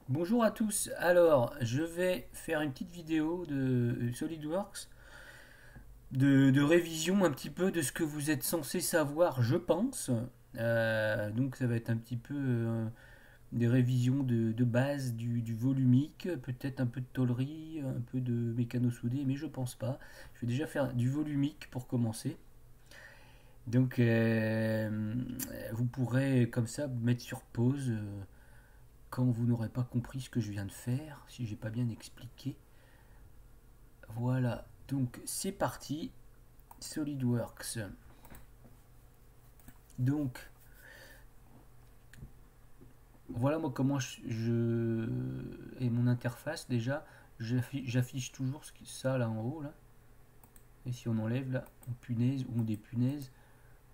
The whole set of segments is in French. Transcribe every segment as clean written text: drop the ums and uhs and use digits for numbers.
Bonjour à tous. Alors, je vais faire une petite vidéo de SolidWorks, de révision un petit peu de ce que vous êtes censé savoir, je pense. Donc, ça va être un petit peu des révisions de base du volumique, peut-être un peu de tôlerie, un peu de mécano soudé, mais je pense pas. Je vais déjà faire du volumique pour commencer. Donc, vous pourrez comme ça vous mettre sur pause quand vous n'aurez pas compris ce que je viens de faire, si j'ai pas bien expliqué. Voilà, donc c'est parti, SolidWorks. Donc, voilà moi comment et mon interface déjà, j'affiche toujours ça là en haut là. Et si on enlève là, on punaise ou on dépunaise,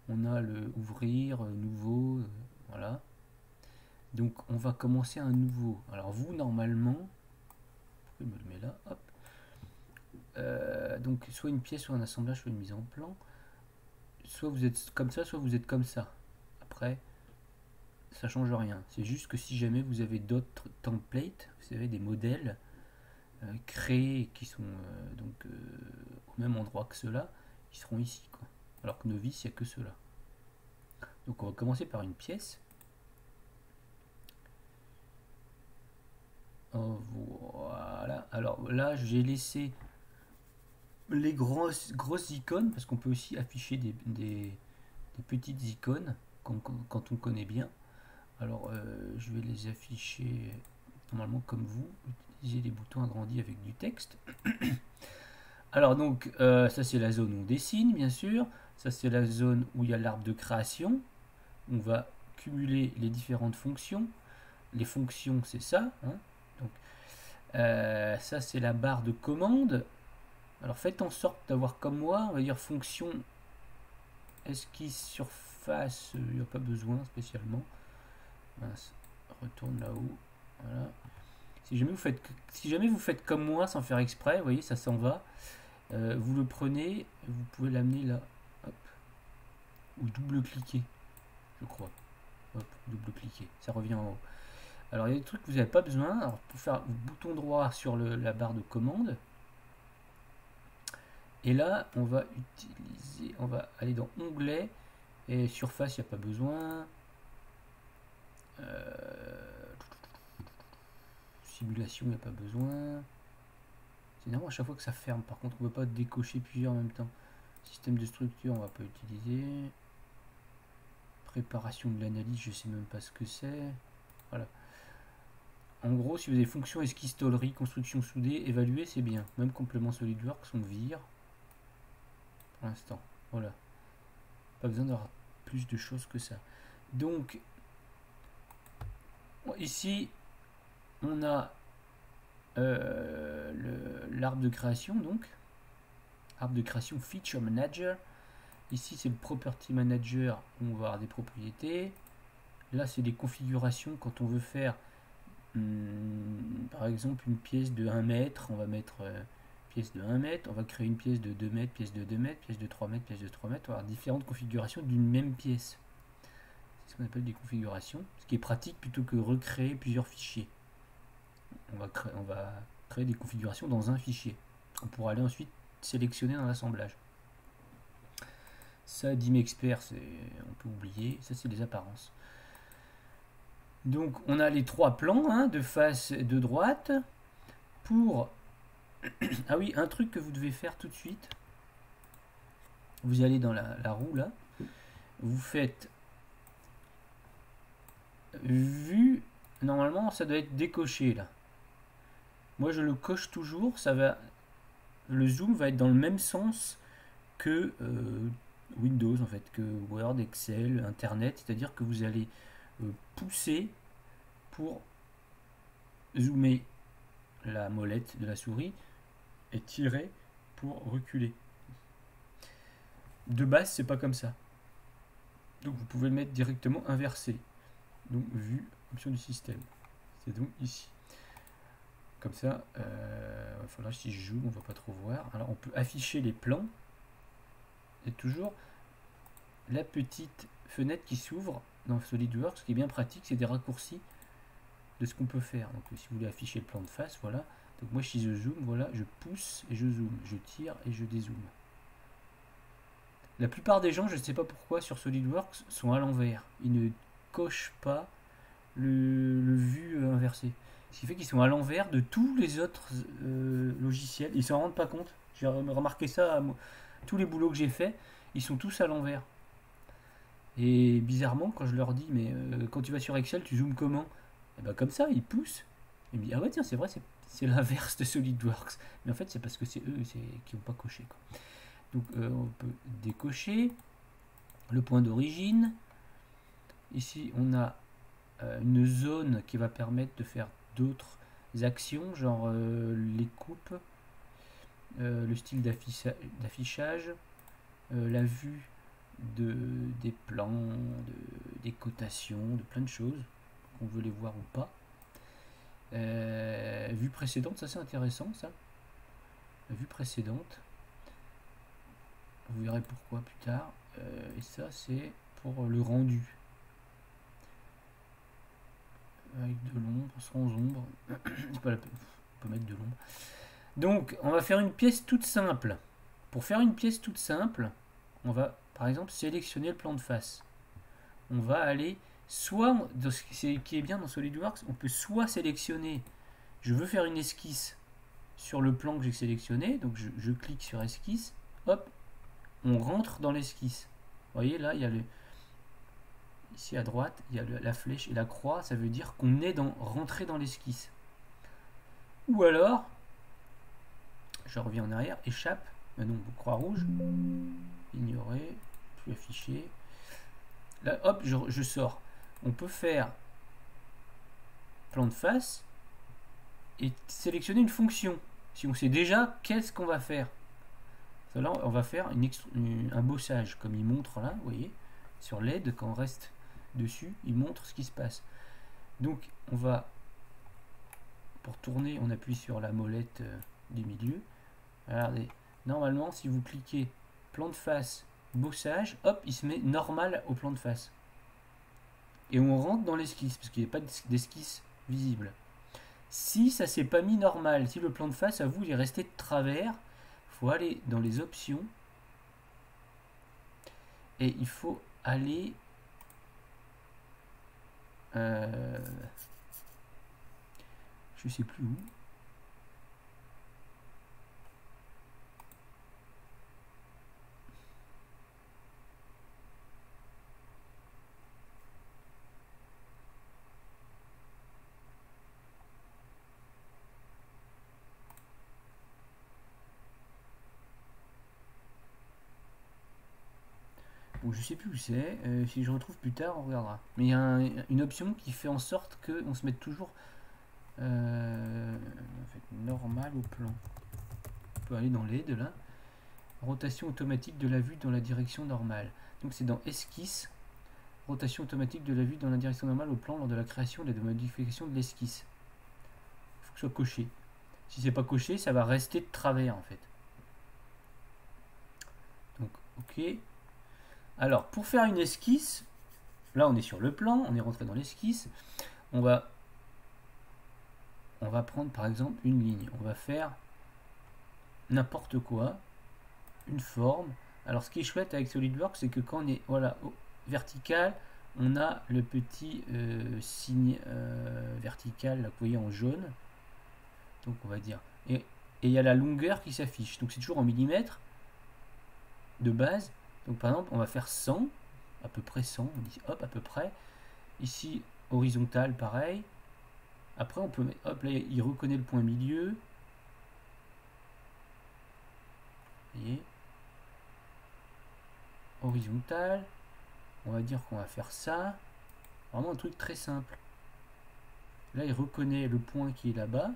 on a le ouvrir, nouveau, voilà. Donc on va commencer un nouveau. Alors vous normalement, je me le mets là, hop. Donc soit une pièce, soit un assemblage, soit une mise en plan. Soit vous êtes comme ça, soit vous êtes comme ça. Après, ça change rien. C'est juste que si jamais vous avez d'autres templates, vous avez des modèles créés qui sont au même endroit que ceux-là, ils seront ici, quoi. Alors que Novice, il n'y a que ceux-là. Donc on va commencer par une pièce. Oh, voilà. Alors là, j'ai laissé les grosses icônes, parce qu'on peut aussi afficher des petites icônes quand on connaît bien. Alors je vais les afficher normalement comme vous. Utilisez les boutons agrandis avec du texte. Alors donc ça c'est la zone où on dessine bien sûr. Ça c'est la zone où il y a l'arbre de création. On va cumuler les différentes fonctions. Les fonctions c'est ça, hein. Donc ça c'est la barre de commande. Alors faites en sorte d'avoir comme moi, on va dire fonction esquisse surface, il n'y a pas besoin spécialement. Mince, retourne là-haut. Voilà. Si jamais vous faites comme moi sans faire exprès, vous voyez, ça s'en va. Vous le prenez, vous pouvez l'amener là, hop, ou double-cliquer, je crois. Hop, double-cliquer, ça revient en haut. Alors il y a des trucs que vous n'avez pas besoin. Alors pour faire bouton droit sur la barre de commande, et là on va aller dans onglet et surface, il n'y a pas besoin. Simulation, il n'y a pas besoin. C'est énorme à chaque fois que ça ferme. Par contre, on ne peut pas décocher plusieurs en même temps. Système de structure, on va pas utiliser. Préparation de l'analyse, je sais même pas ce que c'est. Voilà. En gros, si vous avez fonction esquisse tôlerie, construction soudée, évaluer, c'est bien. Même complément SolidWorks, on vire. Pour l'instant. Voilà. Pas besoin d'avoir plus de choses que ça. Donc, ici, on a l'arbre de création, donc. Arbre de création Feature Manager. Ici, c'est le Property Manager où on va avoir des propriétés. Là, c'est des configurations quand on veut faire, par exemple, une pièce de 1 mètre. On va mettre pièce de 1 mètre. On va créer une pièce de 2 mètres, pièce de 2 mètres, pièce de 3 mètres, pièce de 3 mètres. On va avoir différentes configurations d'une même pièce. C'est ce qu'on appelle des configurations. Ce qui est pratique plutôt que recréer plusieurs fichiers. On va créer des configurations dans un fichier. On pourra aller ensuite sélectionner dans l'assemblage. Ça, DimExpert, on peut oublier. Ça, c'est les apparences. Donc, on a les trois plans, hein, de face et de droite. Pour... Ah oui, un truc que vous devez faire tout de suite. Vous allez dans la roue, là. Vous faites... Vue... Normalement, ça doit être décoché, là. Moi, je le coche toujours. Le zoom va être dans le même sens que Windows, en fait, que Word, Excel, Internet. C'est-à-dire que vous allez pousser pour zoomer la molette de la souris et tirer pour reculer. De base, c'est pas comme ça. Donc vous pouvez le mettre directement inversé. Donc vue, option du système. C'est donc ici. Comme ça, il faudra si je joue, on va pas trop voir. Alors on peut afficher les plans. Et toujours la petite fenêtre qui s'ouvre dans SolidWorks. Ce qui est bien pratique, c'est des raccourcis de ce qu'on peut faire. Donc si vous voulez afficher le plan de face, voilà. Donc moi si je zoome, voilà, je pousse et je zoome, je tire et je dézoome. La plupart des gens, je ne sais pas pourquoi, sur SolidWorks sont à l'envers. Ils ne cochent pas le vue inversé. Ce qui fait qu'ils sont à l'envers de tous les autres logiciels. Ils ne s'en rendent pas compte. J'ai remarqué ça à tous les boulots que j'ai fait. Ils sont tous à l'envers. Et bizarrement, quand je leur dis, mais quand tu vas sur Excel, tu zoomes comment? Et ben comme ça, ils poussent. Ils me disent, ah ouais, tiens, c'est vrai, c'est l'inverse de SolidWorks. Mais en fait, c'est parce que c'est eux qui n'ont pas coché, quoi. Donc, on peut décocher le point d'origine. Ici, on a une zone qui va permettre de faire d'autres actions, genre les coupes, le style d'affichage, la vue des plans, des cotations, de plein de choses, qu'on veut les voir ou pas. Vue précédente, ça c'est intéressant ça. La vue précédente, vous verrez pourquoi plus tard. Et ça c'est pour le rendu. Avec de l'ombre, sans ombre. C'est pas la peine. On peut mettre de l'ombre. Donc on va faire une pièce toute simple. Pour faire une pièce toute simple, on va par exemple sélectionner le plan de face. On va aller soit, ce qui est bien dans SolidWorks, on peut soit sélectionner, je veux faire une esquisse sur le plan que j'ai sélectionné, donc je clique sur esquisse, hop, on rentre dans l'esquisse. Vous voyez là, il y a ici à droite, il y a la flèche et la croix, ça veut dire qu'on est rentré dans l'esquisse. Ou alors, je reviens en arrière, échappe, non, croix rouge, ignorer, plus afficher. Là, hop, je sors. On peut faire plan de face et sélectionner une fonction. Si on sait déjà qu'est-ce qu'on va faire. Là, on va faire un bossage, comme il montre là, vous voyez, sur l'aide, quand on reste dessus, il montre ce qui se passe. Donc, on va, pour tourner, on appuie sur la molette du milieu. Regardez, normalement, si vous cliquez plan de face, bossage, hop, il se met normal au plan de face. Et on rentre dans l'esquisse, parce qu'il n'y a pas d'esquisse visible. Si ça s'est pas mis normal, si le plan de face, à vous, il est resté de travers, il faut aller dans les options, et il faut aller... je sais plus où. Bon, je sais plus où c'est, si je retrouve plus tard, on regardera. Mais il y a une option qui fait en sorte qu'on se mette toujours en fait, normal au plan. On peut aller dans l'aide là. Rotation automatique de la vue dans la direction normale. Donc c'est dans esquisse, rotation automatique de la vue dans la direction normale au plan lors de la création et de modification de l'esquisse. Il faut que ce soit coché. Si c'est pas coché, ça va rester de travers en fait. Donc ok. Alors, pour faire une esquisse, là on est sur le plan, on est rentré dans l'esquisse, on va prendre par exemple une ligne, on va faire n'importe quoi, une forme. Alors ce qui est chouette avec SolidWorks, c'est que quand on est voilà, vertical, on a le petit signe vertical, là, que vous voyez en jaune, donc on va dire, et il y a la longueur qui s'affiche, donc c'est toujours en millimètres de base. Donc par exemple, on va faire 100, à peu près 100, on dit hop, à peu près. Ici, horizontal, pareil. Après, on peut mettre, hop, là, il reconnaît le point milieu. Vous voyez. Horizontal. On va dire qu'on va faire ça. Vraiment un truc très simple. Là, il reconnaît le point qui est là-bas.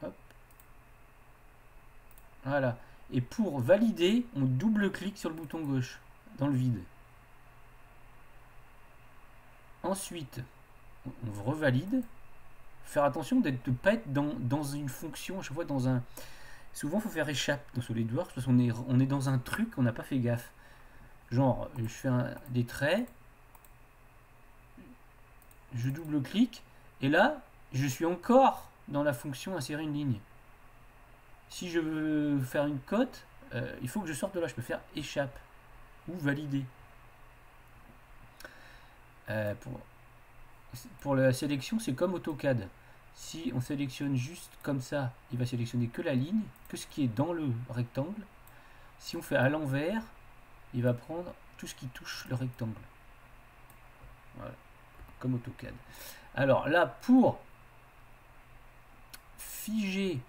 Hop. Voilà. Et pour valider, on double-clique sur le bouton gauche, dans le vide. Ensuite, on revalide. Faire attention de ne pas être dans une fonction, à chaque fois dans un... Souvent, il faut faire échappe dans SolidWorks, parce qu'on est dans un truc, on n'a pas fait gaffe. Genre, je fais des traits, je double-clique, et là, je suis encore dans la fonction insérer une ligne. Si je veux faire une cote, il faut que je sorte de là. Je peux faire échappe ou valider. Pour la sélection, c'est comme AutoCAD. Si on sélectionne juste comme ça, il va sélectionner que la ligne, que ce qui est dans le rectangle. Si on fait à l'envers, il va prendre tout ce qui touche le rectangle. Voilà, comme AutoCAD. Alors là, pour figer,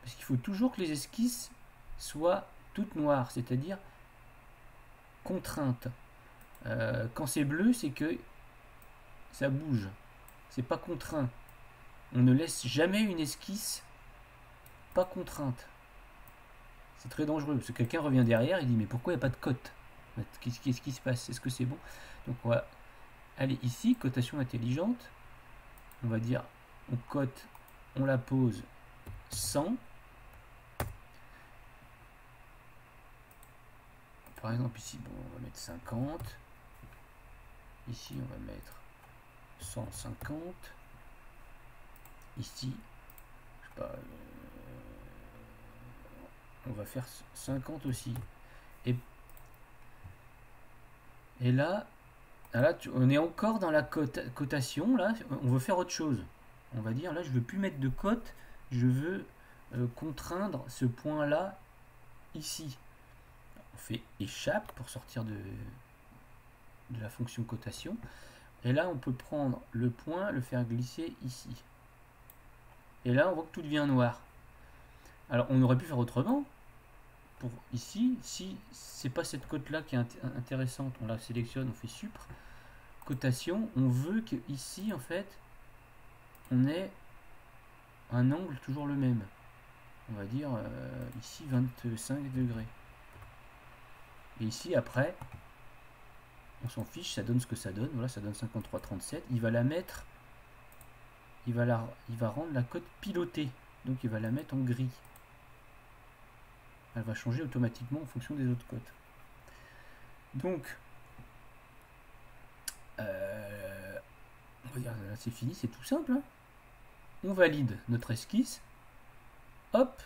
parce qu'il faut toujours que les esquisses soient toutes noires, c'est-à-dire contraintes. Quand c'est bleu, c'est que ça bouge. C'est pas contraint. On ne laisse jamais une esquisse pas contrainte. C'est très dangereux, parce que quelqu'un revient derrière, il dit mais pourquoi il n'y a pas de cote? Qu'est-ce qui se passe? Est-ce que c'est bon? Donc on va aller ici, cotation intelligente. On va dire, on cote, on la pose 100. Par exemple ici, bon, on va mettre 50. Ici, on va mettre 150. Ici, je sais pas, on va faire 50 aussi. Et là, on est encore dans la cotation. Là, on veut faire autre chose. On va dire, là, je veux plus mettre de cote. Je veux contraindre ce point-là ici. On fait échappe pour sortir de la fonction cotation. Et là, on peut prendre le point, le faire glisser ici. Et là, on voit que tout devient noir. Alors, on aurait pu faire autrement. Pour ici, si c'est pas cette cote-là qui est intéressante, on la sélectionne, on fait supr, cotation, on veut que ici, en fait, on ait un angle toujours le même. On va dire ici 25 degrés. Et ici, après, on s'en fiche, ça donne ce que ça donne. Voilà, ça donne 53,37. Il va la mettre, il va rendre la cote pilotée. Donc, il va la mettre en gris. Elle va changer automatiquement en fonction des autres cotes. Donc, on va dire, là c'est fini, c'est tout simple. Hein. On valide notre esquisse. Hop,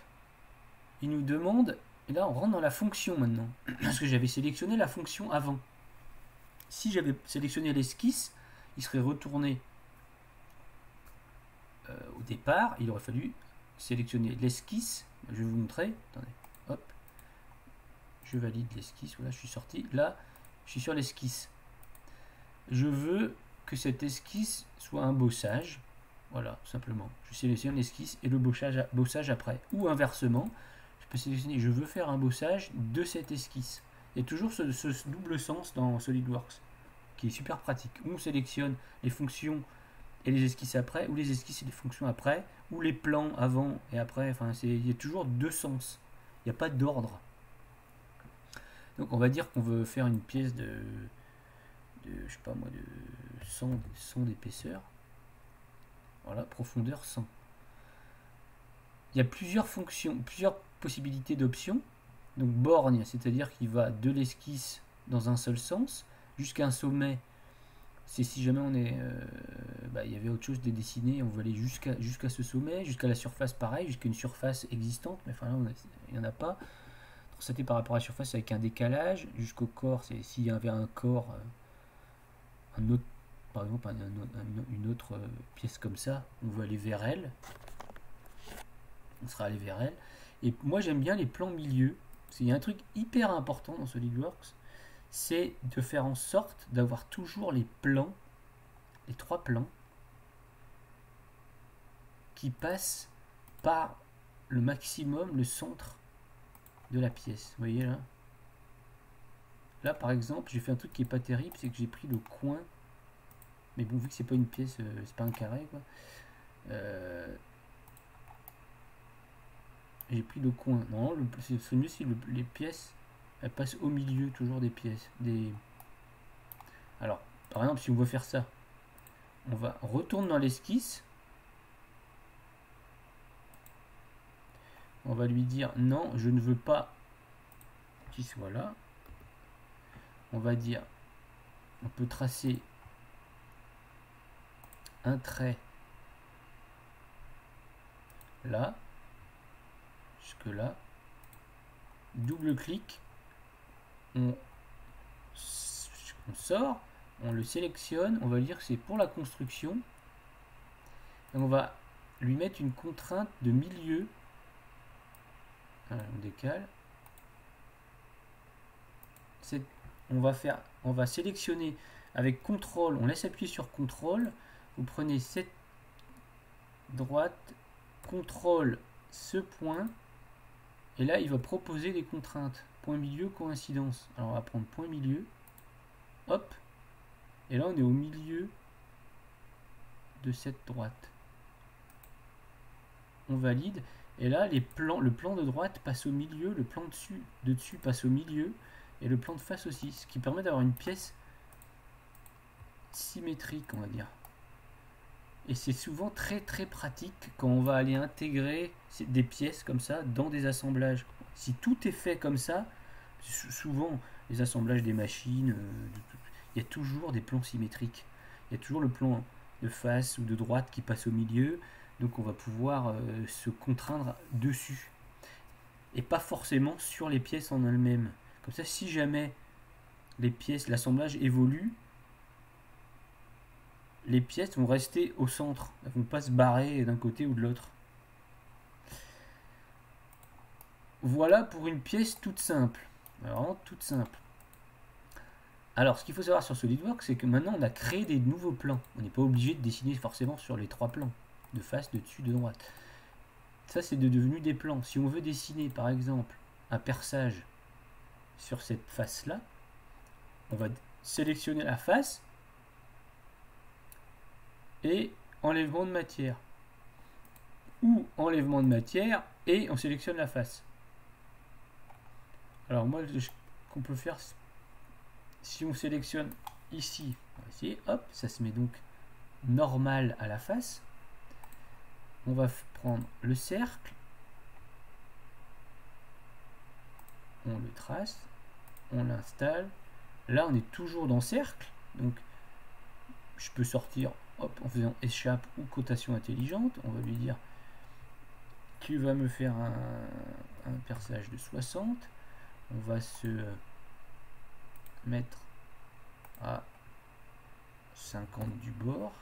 il nous demande, et là on rentre dans la fonction maintenant, parce que j'avais sélectionné la fonction avant. Si j'avais sélectionné l'esquisse, il serait retourné au départ, il aurait fallu sélectionner l'esquisse. Je vais vous montrer, attendez. Hop, je valide l'esquisse, voilà, je suis sorti, là, je suis sur l'esquisse. Je veux que cette esquisse soit un bossage, voilà, simplement. Je sélectionne l'esquisse et le bossage après. Ou inversement, je peux sélectionner, je veux faire un bossage de cette esquisse. Il y a toujours ce double sens dans SolidWorks, qui est super pratique. Où on sélectionne les fonctions et les esquisses après, ou les esquisses et les fonctions après, ou les plans avant et après, enfin, il y a toujours deux sens. Il n'y a pas d'ordre. Donc on va dire qu'on veut faire une pièce de je sais pas moi, de 100 d'épaisseur. Voilà, profondeur 100. Il y a plusieurs fonctions, plusieurs possibilités d'options. Donc borgne, c'est-à-dire qu'il va de l'esquisse dans un seul sens, jusqu'à un sommet. C'est si jamais on est, il y avait autre chose de dessiner, on veut aller jusqu'à ce sommet, jusqu'à la surface pareil, jusqu'à une surface existante, mais enfin là il n'y en a pas. C'était par rapport à la surface avec un décalage, jusqu'au corps, c'est s'il y avait un corps, un autre, par exemple une autre pièce comme ça, on veut aller vers elle, on sera allé vers elle. Et moi j'aime bien les plans milieu. Il y a un truc hyper important dans SolidWorks, c'est de faire en sorte d'avoir toujours les plans, les trois plans, qui passent par le maximum, le centre de la pièce. Vous voyez là? Là par exemple, j'ai fait un truc qui est pas terrible, c'est que j'ai pris le coin. Mais bon, vu que c'est pas une pièce, c'est pas un carré quoi. J'ai pris le coin. Non, c'est mieux si les pièces elles passent au milieu toujours des pièces. Alors, par exemple, si on veut faire ça, on va retourner dans l'esquisse. On va lui dire non, je ne veux pas qu'il soit là. On va dire, on peut tracer un trait là, jusque là, double clic, on sort, on le sélectionne, on va dire que c'est pour la construction, et on va lui mettre une contrainte de milieu. Voilà, on décale. On va sélectionner avec CTRL, on laisse appuyer sur CTRL, vous prenez cette droite, CTRL ce point, et là il va proposer des contraintes. Point milieu, coïncidence. Alors on va prendre point milieu, hop, et là on est au milieu de cette droite. On valide, et là le plan de droite passe au milieu, le plan de dessus passe au milieu, et le plan de face aussi, ce qui permet d'avoir une pièce symétrique, on va dire. Et c'est souvent très pratique quand on va aller intégrer des pièces comme ça dans des assemblages. Si tout est fait comme ça, souvent les assemblages des machines, il y a toujours des plans symétriques. Il y a toujours le plan de face ou de droite qui passe au milieu, donc on va pouvoir se contraindre dessus. Et pas forcément sur les pièces en elles-mêmes. Comme ça, si jamais les pièces, l'assemblage évolue, les pièces vont rester au centre. Elles ne vont pas se barrer d'un côté ou de l'autre. Voilà pour une pièce toute simple. Vraiment toute simple. Alors, ce qu'il faut savoir sur SolidWorks, c'est que maintenant, on a créé des nouveaux plans. On n'est pas obligé de dessiner forcément sur les 3 plans. De face, de dessus, de droite. Ça, c'est devenu des plans. Si on veut dessiner, par exemple, un perçage sur cette face-là, on va sélectionner la face et enlèvement de matière. Ou enlèvement de matière et on sélectionne la face. Alors moi, ce qu'on peut faire, si on sélectionne ici, on va essayer, hop, ça se met donc normal à la face. On va prendre le cercle, on le trace, on l'installe. Là, on est toujours dans cercle, donc je peux sortir, hop, en faisant échappe ou cotation intelligente. On va lui dire, tu vas me faire un perçage de 60. On va se mettre à 50 du bord.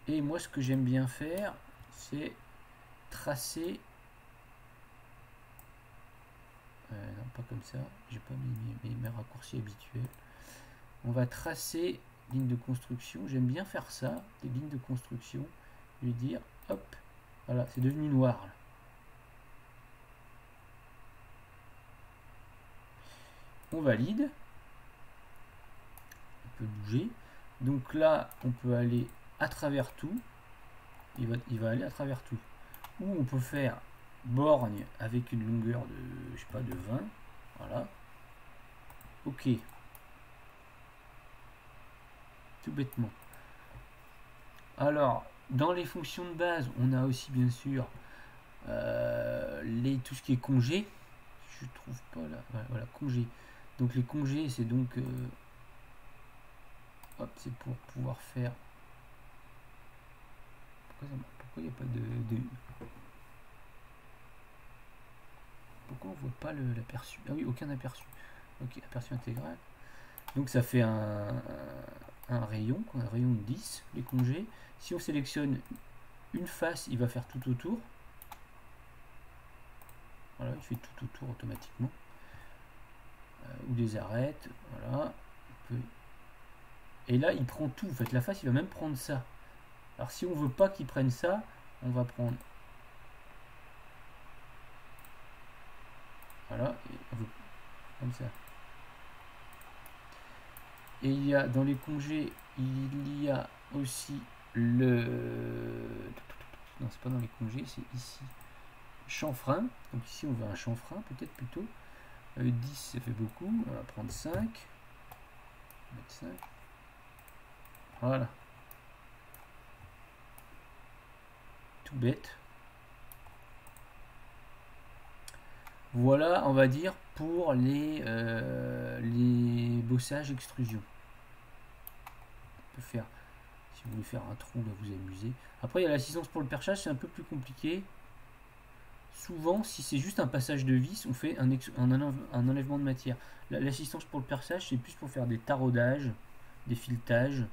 Et moi, ce que j'aime bien faire, c'est tracer. Non, pas comme ça. J'ai pas mis mes raccourcis habituels. On va tracer ligne de construction. J'aime bien faire ça, des lignes de construction. Lui dire, hop, voilà, c'est devenu noir là. On valide. On peut bouger. Donc là, on peut aller à travers tout. Il va aller à travers tout. Ou on peut faire borgne avec une longueur de, je sais pas, de 20. Voilà. Ok. Tout bêtement. Alors, dans les fonctions de base, on a aussi bien sûr tout ce qui est congé. Je trouve pas là. Voilà, congé. Donc les congés, c'est donc hop, c'est pour pouvoir faire. Pourquoi il n'y a pas de... Pourquoi on voit pas l'aperçu? Ah oui, aucun aperçu. Ok, aperçu intégral. Donc ça fait un rayon, un rayon de 10, les congés. Si on sélectionne une face, il va faire tout autour. Voilà, il fait tout autour automatiquement. Ou des arêtes, voilà. Et là, il prend tout. En fait, la face, il va même prendre ça. Alors, si on veut pas qu'il prenne ça, on va prendre... Voilà, comme ça. Et il y a, dans les congés, il y a aussi le... Non, c'est pas dans les congés, c'est ici. Chanfrein. Donc ici, on veut un chanfrein, peut-être plutôt. 10, ça fait beaucoup. On va prendre 5. On va mettre 5. Voilà. Tout bête. Voilà, on va dire, pour les bossages extrusion. On peut faire, Si vous voulez faire un trou, là vous amusez. Après il y a l'assistance pour le perchage, c'est un peu plus compliqué. Souvent, si c'est juste un passage de vis, on fait un enlèvement de matière. L'assistance pour le perçage, c'est plus pour faire des taraudages, des filetages.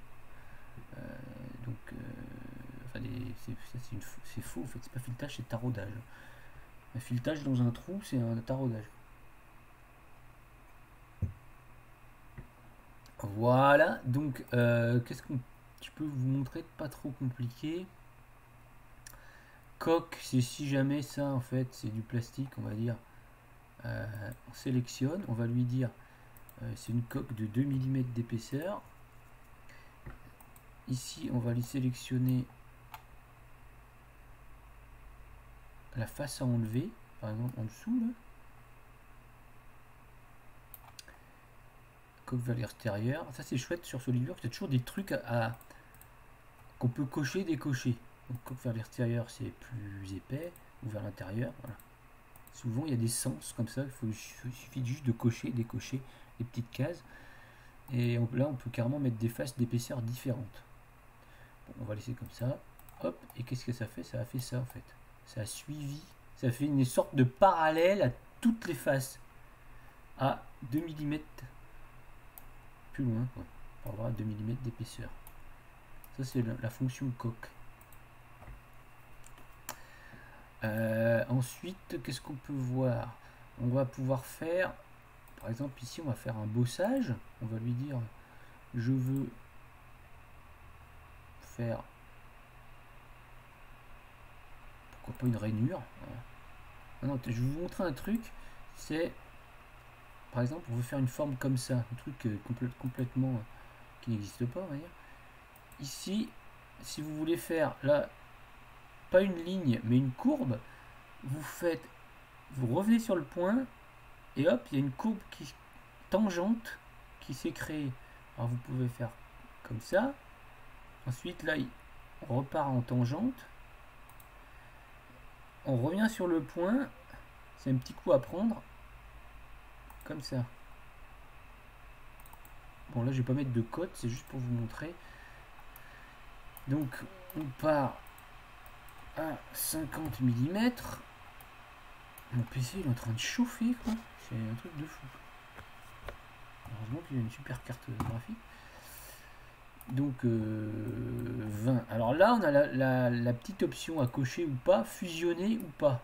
Enfin, c'est faux, en fait, c'est pas filetage, c'est taraudage. Un filetage dans un trou, c'est un taraudage. Voilà, donc qu'est-ce qu'on je peux vous montrer, pas trop compliqué. Coque, c'est si jamais ça en fait c'est du plastique, on va dire. On sélectionne, on va lui dire c'est une coque de 2 mm d'épaisseur. Ici on va lui sélectionner la face à enlever, par exemple en dessous là. Coque vers l'extérieur, ça c'est chouette sur SolidWorks, il y a toujours des trucs qu'on peut cocher, décocher. Donc coque vers l'extérieur c'est plus épais, ou vers l'intérieur, voilà. Souvent il y a des sens comme ça, il suffit juste de cocher, décocher les petites cases. Et là on peut carrément mettre des faces d'épaisseur différentes. Bon, on va laisser comme ça. Hop, et qu'est-ce que ça fait? Ça a fait ça en fait. Ça a suivi, ça fait une sorte de parallèle à toutes les faces. À 2 mm plus loin, quoi. Pour avoir 2 mm d'épaisseur. Ça c'est la fonction coque. Ensuite, qu'est-ce qu'on peut voir? On va pouvoir faire, par exemple ici on va faire un bossage. On va lui dire je veux faire, pourquoi pas une rainure. Ah non, je vais vous montrer un truc. C'est par exemple on veut faire une forme comme ça, un truc complètement qui n'existe pas, on va dire. Ici, si vous voulez faire là pas une ligne mais une courbe, vous revenez sur le point et hop, il y a une courbe qui tangente qui s'est créée. Alors vous pouvez faire comme ça. Ensuite là, on repart en tangente. On revient sur le point. C'est un petit coup à prendre. Comme ça. Bon là je vais pas mettre de code, c'est juste pour vous montrer. Donc on part à 50 mm. Mon PC il est en train de chauffer quoi. C'est un truc de fou. Heureusement qu'il y a une super carte graphique. Donc 20. Alors là on a la petite option à cocher ou pas, fusionner ou pas.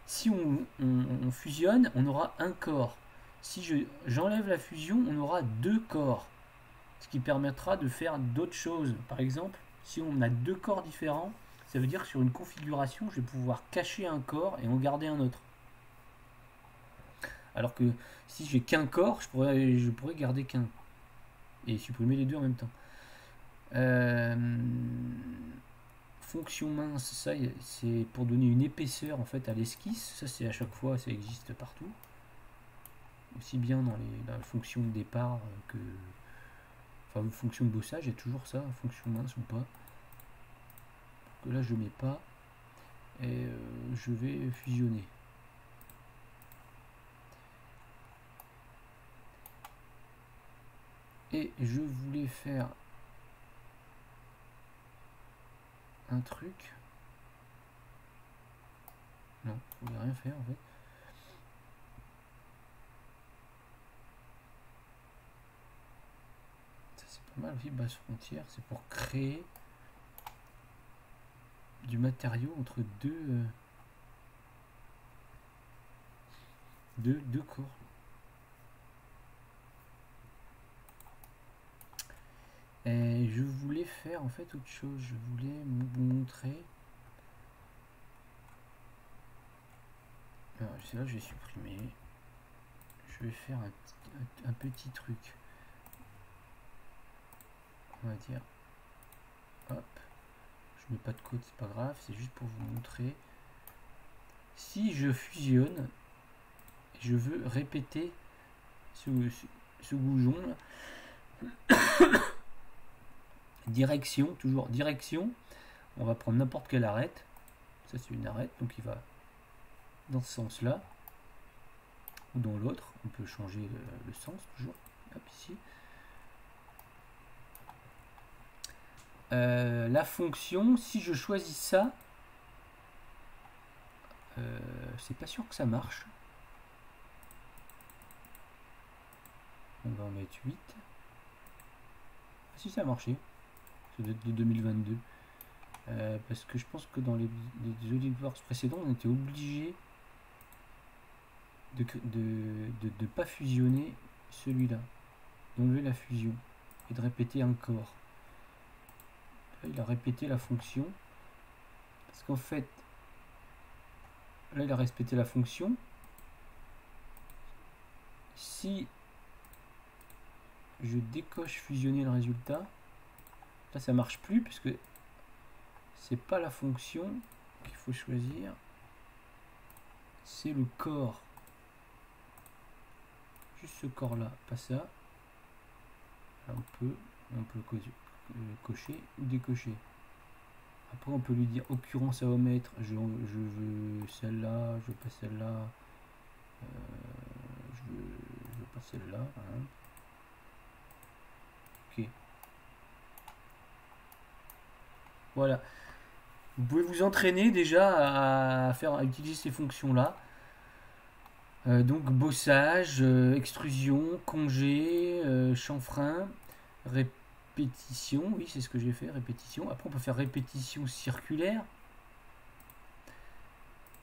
Si on fusionne, on aura un corps. Si j'enlève la fusion, on aura 2 corps. Ce qui permettra de faire d'autres choses. Par exemple, si on a 2 corps différents, ça veut dire que sur une configuration, je vais pouvoir cacher un corps et en garder un autre. Alors que si j'ai qu'un corps, je pourrais garder qu'un. Et supprimer les deux en même temps. Fonction mince, ça c'est pour donner une épaisseur en fait à l'esquisse. Ça c'est à chaque fois, ça existe partout. Aussi bien dans la fonction de départ que... Enfin, fonction de bossage, il y a toujours ça, fonction mince ou pas. Que là je mets pas. Et je vais fusionner. Et je voulais faire un truc. Non, je voulais rien faire en fait. Ça c'est pas mal aussi, base frontière, c'est pour créer du matériau entre deux corps. Et je voulais faire en fait autre chose, je voulais vous montrer. Alors là je vais supprimer. Je vais faire un petit truc. On va dire hop, je mets pas de code, c'est pas grave, c'est juste pour vous montrer. Si je fusionne, je veux répéter ce goujon là. Direction, toujours direction. On va prendre n'importe quelle arête. Ça c'est une arête, donc il va dans ce sens là ou dans l'autre. On peut changer le sens toujours. Hop, ici. la fonction, si je choisis ça, c'est pas sûr que ça marche. On va en mettre 8. Ah, si, ça a marché. Ça doit être de 2022. Parce que je pense que dans les Olivers précédents, on était obligé de pas fusionner celui-là, d'enlever la fusion et de répéter encore. Là, il a répété la fonction parce qu'en fait, là, il a répété la fonction. Si je décoche fusionner le résultat, là, ça marche plus puisque c'est pas la fonction qu'il faut choisir, c'est le corps. Juste ce corps là, pas ça. Là, on peut cocher ou décocher. Après on peut lui dire occurrence à omettre, je veux celle-là, je veux pas celle-là, je veux pas celle-là. Hein. Ok. Voilà. Vous pouvez vous entraîner déjà à utiliser ces fonctions là. Donc bossage, extrusion, congé, chanfrein, répétition, oui c'est ce que j'ai fait, répétition. Après on peut faire répétition circulaire.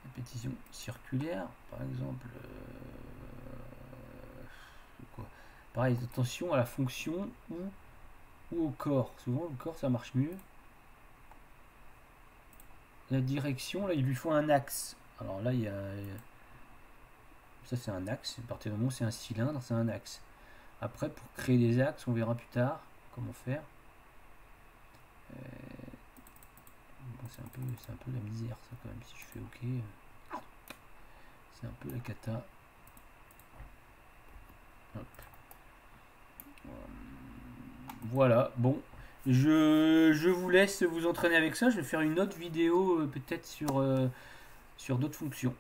Répétition circulaire, par exemple. Quoi pareil, attention à la fonction ou au corps. Souvent le corps ça marche mieux. La direction, là il lui faut un axe. Alors là il y a... Ça c'est un axe, à partir du moment où c'est un cylindre, c'est un axe. Après pour créer des axes, on verra plus tard comment faire. Bon, c'est un peu la misère ça quand même, si je fais OK. C'est un peu la cata. Hop. Voilà, bon. Je vous laisse vous entraîner avec ça. Je vais faire une autre vidéo peut-être sur d'autres fonctions.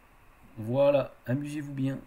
Voilà, amusez-vous bien.